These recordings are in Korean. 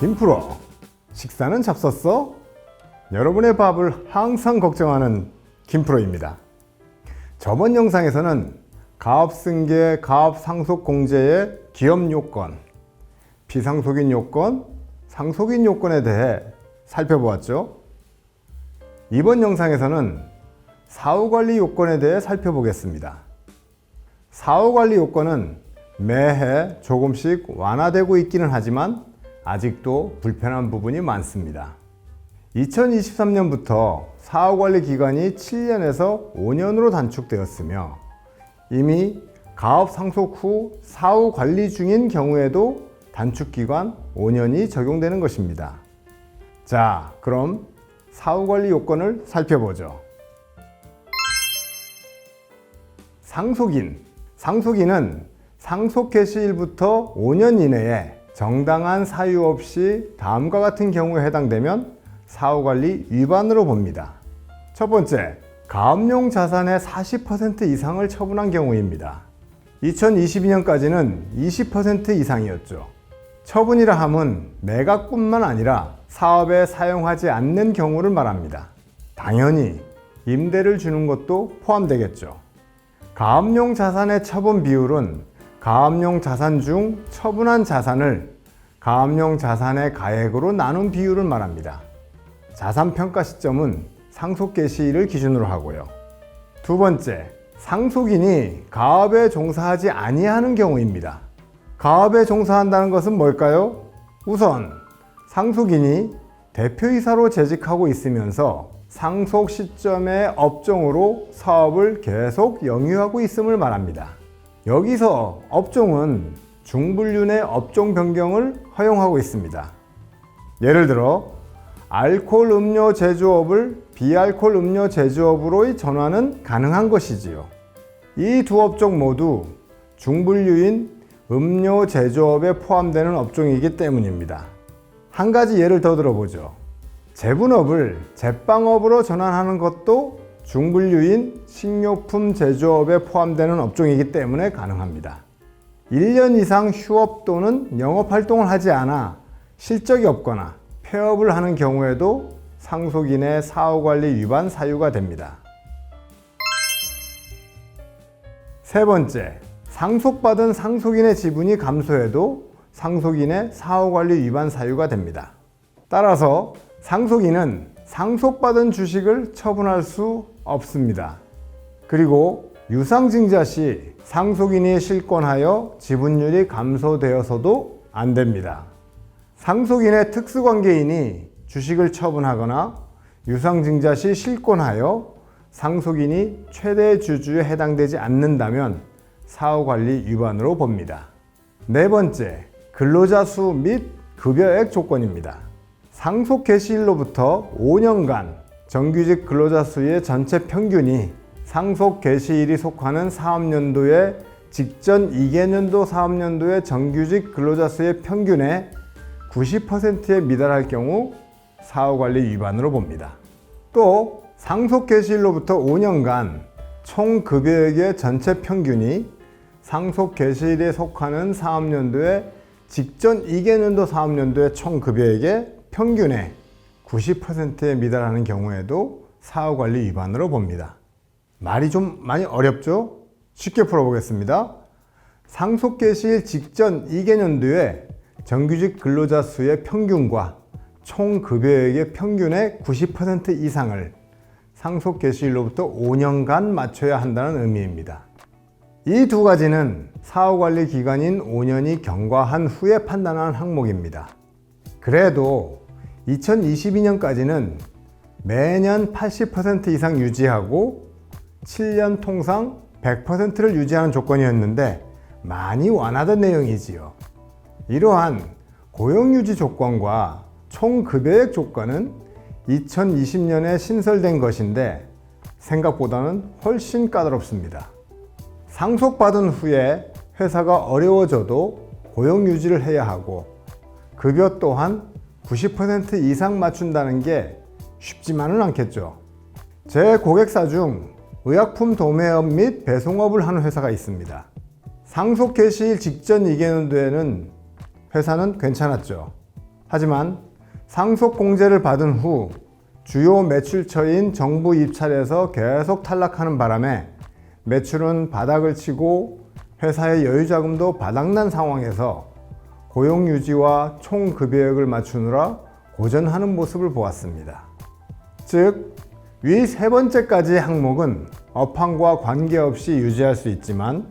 김프로, 식사는 잡섰어? 여러분의 밥을 항상 걱정하는 김프로입니다. 저번 영상에서는 가압승계, 가압상속공제의 기업 요건, 비상속인 요건, 상속인 요건에 대해 살펴보았죠. 이번 영상에서는 사후관리 요건에 대해 살펴보겠습니다. 사후관리 요건은 매해 조금씩 완화되고 있기는 하지만 아직도 불편한 부분이 많습니다. 2023년부터 사후관리 기간이 7년에서 5년으로 단축되었으며 이미 가업 상속 후 사후관리 중인 경우에도 단축기간 5년이 적용되는 것입니다. 자, 그럼 사후관리 요건을 살펴보죠. 상속인은 상속 개시일부터 5년 이내에 정당한 사유 없이 다음과 같은 경우에 해당되면 사후관리 위반으로 봅니다. 첫 번째, 가압용 자산의 40% 이상을 처분한 경우입니다. 2022년까지는 20% 이상이었죠. 처분이라 함은 매각뿐만 아니라 사업에 사용하지 않는 경우를 말합니다. 당연히 임대를 주는 것도 포함되겠죠. 가압용 자산의 처분 비율은 가압용 자산 중 처분한 자산을 가압용 자산의 가액으로 나눈 비율을 말합니다. 자산 평가 시점은 상속 개시일을 기준으로 하고요. 두 번째, 상속인이 가압에 종사하지 아니하는 경우입니다. 가압에 종사한다는 것은 뭘까요? 우선 상속인이 대표이사로 재직하고 있으면서 상속 시점의 업종으로 사업을 계속 영위하고 있음을 말합니다. 여기서 업종은 중불륜의 업종 변경을 허용하고 있습니다. 예를 들어 알코올 음료 제조업을 비알코올 음료 제조업으로 전환은 가능한 것이지요. 이 두 업종 모두 중불류인 음료 제조업에 포함되는 업종이기 때문입니다. 한 가지 예를 더 들어보죠. 제분업을 제빵업으로 전환하는 것도 중불류인 식료품 제조업에 포함되는 업종이기 때문에 가능합니다. 1년 이상 휴업 또는 영업활동을 하지 않아 실적이 없거나 폐업을 하는 경우에도 상속인의 사후관리 위반 사유가 됩니다. 세 번째, 상속받은 상속인의 지분이 감소해도 상속인의 사후관리 위반 사유가 됩니다. 따라서 상속인은 상속받은 주식을 처분할 수 없습니다. 그리고 유상증자 시 상속인이 실권하여 지분율이 감소되어서도 안 됩니다. 상속인의 특수관계인이 주식을 처분하거나 유상증자 시 실권하여 상속인이 최대 주주에 해당되지 않는다면 사후관리 위반으로 봅니다. 네 번째, 근로자 수 및 급여액 조건입니다. 상속 개시일로부터 5년간 정규직 근로자 수의 전체 평균이 상속 개시일이 속하는 사업연도의 직전 2개년도 사업연도의 정규직 근로자 수의 평균의 90%에 미달할 경우 사후관리 위반으로 봅니다. 또 상속 개시일로부터 5년간 총 급여액의 전체 평균이 상속 개시일에 속하는 사업연도의 직전 2개년도 사업연도의 총 급여액의 평균의 90%에 미달하는 경우에도 사후관리 위반으로 봅니다. 말이 좀 많이 어렵죠? 쉽게 풀어보겠습니다. 상속 개시일 직전 2개년도에 정규직 근로자 수의 평균과 총 급여액의 평균의 90% 이상을 상속 개시일로부터 5년간 맞춰야 한다는 의미입니다. 이 두 가지는 사후관리 기간인 5년이 경과한 후에 판단하는 항목입니다. 그래도 2022년까지는 매년 80% 이상 유지하고 7년 통상 100%를 유지하는 조건이었는데 많이 완화된 내용이지요. 이러한 고용유지 조건과 총급여액 조건은 2020년에 신설된 것인데 생각보다는 훨씬 까다롭습니다. 상속받은 후에 회사가 어려워져도 고용유지를 해야 하고 급여 또한 90% 이상 맞춘다는 게 쉽지만은 않겠죠. 제 고객사 중 의약품 도매업 및 배송업을 하는 회사가 있습니다. 상속 개시일 직전 2개년도에는 회사는 괜찮았죠. 하지만 상속공제를 받은 후 주요 매출처인 정부 입찰에서 계속 탈락하는 바람에 매출은 바닥을 치고 회사의 여유자금도 바닥난 상황에서 고용유지와 총급여액을 맞추느라 고전하는 모습을 보았습니다. 즉, 위 세 번째까지의 항목은 업황과 관계없이 유지할 수 있지만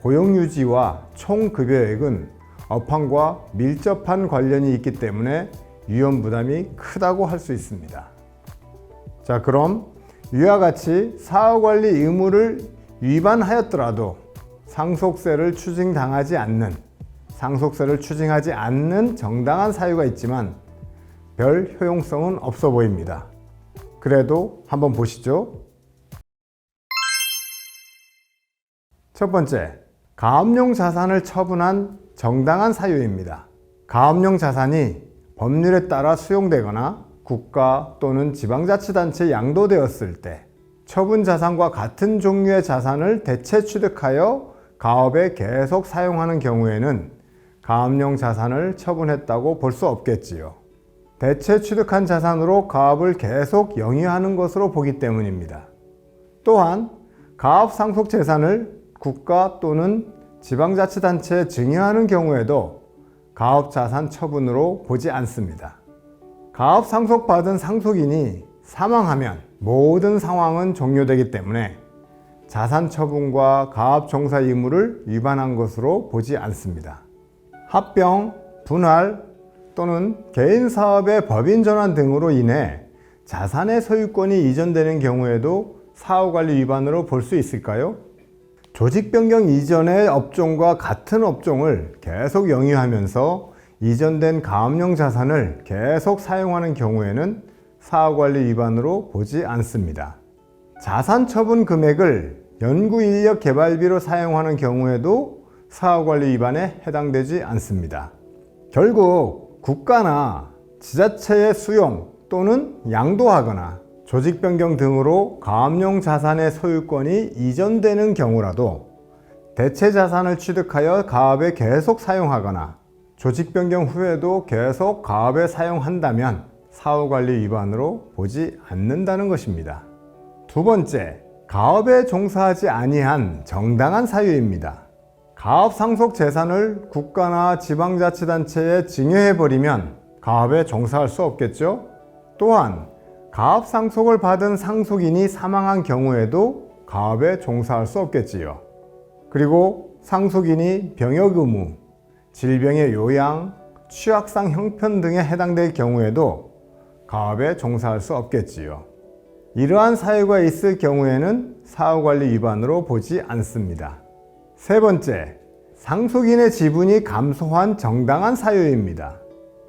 고용유지와 총급여액은 업황과 밀접한 관련이 있기 때문에 위험부담이 크다고 할 수 있습니다. 자, 그럼 위와 같이 사후관리 의무를 위반하였더라도 상속세를 추징하지 않는 정당한 사유가 있지만 별 효용성은 없어 보입니다. 그래도 한번 보시죠. 첫 번째, 가업용 자산을 처분한 정당한 사유입니다. 가업용 자산이 법률에 따라 수용되거나 국가 또는 지방자치단체에 양도되었을 때 처분 자산과 같은 종류의 자산을 대체 취득하여 가업에 계속 사용하는 경우에는 가업용 자산을 처분했다고 볼 수 없겠지요. 대체 취득한 자산으로 가업을 계속 영위하는 것으로 보기 때문입니다. 또한 가업 상속 재산을 국가 또는 지방자치단체에 증여하는 경우에도 가업 자산 처분으로 보지 않습니다. 가업 상속받은 상속인이 사망하면 모든 상황은 종료되기 때문에 자산 처분과 가업 종사 의무를 위반한 것으로 보지 않습니다. 합병, 분할 또는 개인 사업의 법인 전환 등으로 인해 자산의 소유권이 이전되는 경우에도 사후관리 위반으로 볼 수 있을까요? 조직 변경 이전의 업종과 같은 업종을 계속 영위하면서 이전된 가업용 자산을 계속 사용하는 경우에는 사후관리 위반으로 보지 않습니다. 자산 처분 금액을 연구인력 개발비로 사용하는 경우에도 사후관리 위반에 해당되지 않습니다. 결국 국가나 지자체의 수용 또는 양도하거나 조직 변경 등으로 가업용 자산의 소유권이 이전되는 경우라도 대체 자산을 취득하여 가업에 계속 사용하거나 조직 변경 후에도 계속 가업에 사용한다면 사후관리 위반으로 보지 않는다는 것입니다. 두 번째, 가업에 종사하지 아니한 정당한 사유입니다. 가업 상속 재산을 국가나 지방자치단체에 증여해버리면 가업에 종사할 수 없겠죠? 또한 가업 상속을 받은 상속인이 사망한 경우에도 가업에 종사할 수 없겠지요. 그리고 상속인이 병역 의무, 질병의 요양, 취약상 형편 등에 해당될 경우에도 가업에 종사할 수 없겠지요. 이러한 사유가 있을 경우에는 사후관리 위반으로 보지 않습니다. 세 번째, 상속인의 지분이 감소한 정당한 사유입니다.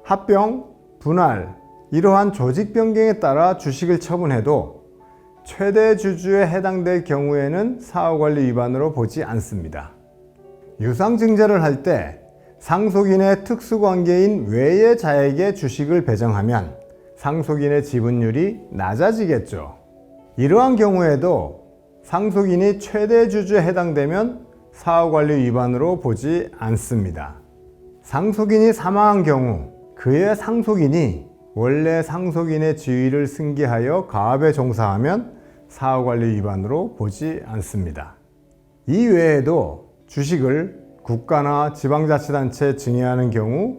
합병, 분할, 이러한 조직 변경에 따라 주식을 처분해도 최대 주주에 해당될 경우에는 사후관리 위반으로 보지 않습니다. 유상증자를 할 때 상속인의 특수관계인 외의 자에게 주식을 배정하면 상속인의 지분율이 낮아지겠죠. 이러한 경우에도 상속인이 최대 주주에 해당되면 사후관리 위반으로 보지 않습니다. 상속인이 사망한 경우 그의 상속인이 원래 상속인의 지위를 승계하여 가업에 종사하면 사후관리 위반으로 보지 않습니다. 이 외에도 주식을 국가나 지방자치단체에 증여하는 경우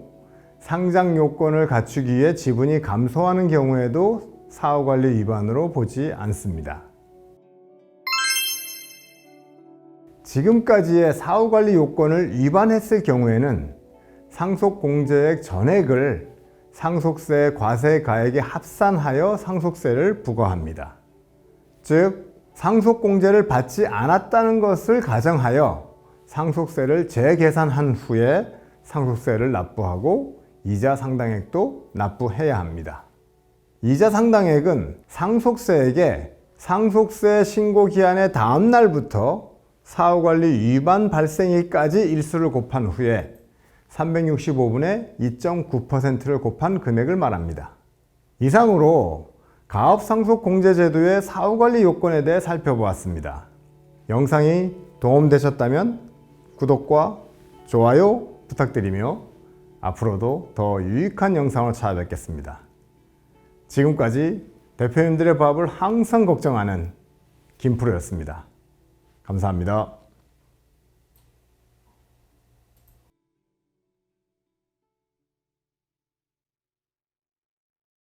상장 요건을 갖추기 위해 지분이 감소하는 경우에도 사후관리 위반으로 보지 않습니다. 지금까지의 사후관리 요건을 위반했을 경우에는 상속공제액 전액을 상속세 과세가액에 합산하여 상속세를 부과합니다. 즉, 상속공제를 받지 않았다는 것을 가정하여 상속세를 재계산한 후에 상속세를 납부하고 이자 상당액도 납부해야 합니다. 이자 상당액은 상속세액에 상속세 신고 기한의 다음 날부터 사후관리 위반 발생일까지 일수를 곱한 후에 365분의 2.9%를 곱한 금액을 말합니다. 이상으로 가업상속공제제도의 사후관리 요건에 대해 살펴보았습니다. 영상이 도움되셨다면 구독과 좋아요 부탁드리며 앞으로도 더 유익한 영상으로 찾아뵙겠습니다. 지금까지 대표님들의 밥을 항상 걱정하는 김프로였습니다. 감사합니다.